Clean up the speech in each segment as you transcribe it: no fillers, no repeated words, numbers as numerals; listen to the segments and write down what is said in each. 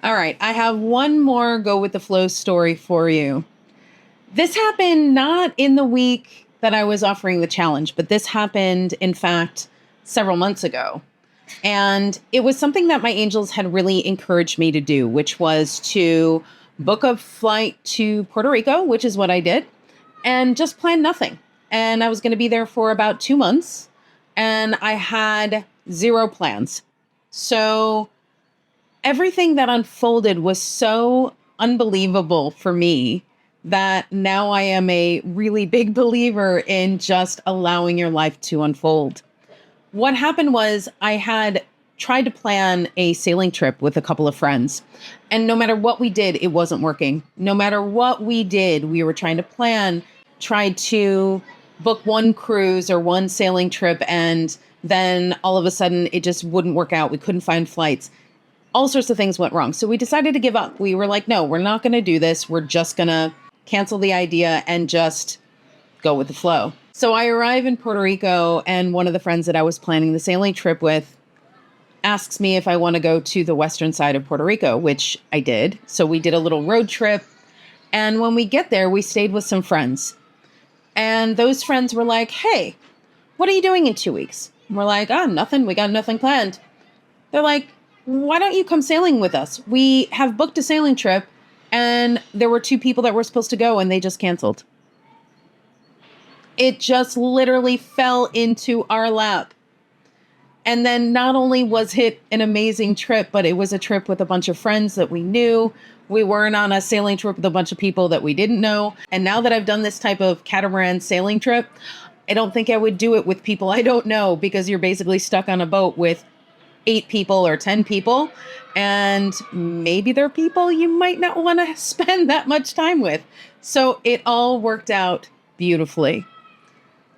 All right, I have one more go with the flow story for you. This happened not in the week that I was offering the challenge, but this happened, in fact, several months ago. And it was something that my angels had really encouraged me to do, which was to book a flight to Puerto Rico, which is what I did, and just plan nothing. And I was going to be there for about 2 months, and I had zero plans. So everything that unfolded was so unbelievable for me that now I am a really big believer in just allowing your life to unfold. What happened was I had tried to plan a sailing trip with a couple of friends. And no matter what we did, it wasn't working. No matter what we did, we were trying to plan, tried to book one cruise or one sailing trip, and then all of a sudden it just wouldn't work out. We couldn't find flights. All sorts of things went wrong. So we decided to give up. We were like, no, we're not going to do this. We're just going to cancel the idea and just go with the flow. So I arrive in Puerto Rico, and one of the friends that I was planning the sailing trip with asks me if I want to go to the western side of Puerto Rico, which I did. So we did a little road trip. And when we get there, we stayed with some friends. And those friends were like, hey, what are you doing in 2 weeks? And we're like, nothing. We got nothing planned. They're like, why don't you come sailing with us? We have booked a sailing trip, and there were two people that were supposed to go, and they just canceled. It just literally fell into our lap. And then not only was it an amazing trip, but it was a trip with a bunch of friends that we knew. We weren't on a sailing trip with a bunch of people that we didn't know. And now that I've done this type of catamaran sailing trip, I don't think I would do it with people I don't know, because you're basically stuck on a boat with 8 people or 10 people. And maybe they're people you might not want to spend that much time with. So it all worked out beautifully.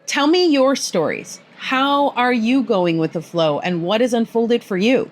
Tell me your stories. How are you going with the flow, and what has unfolded for you?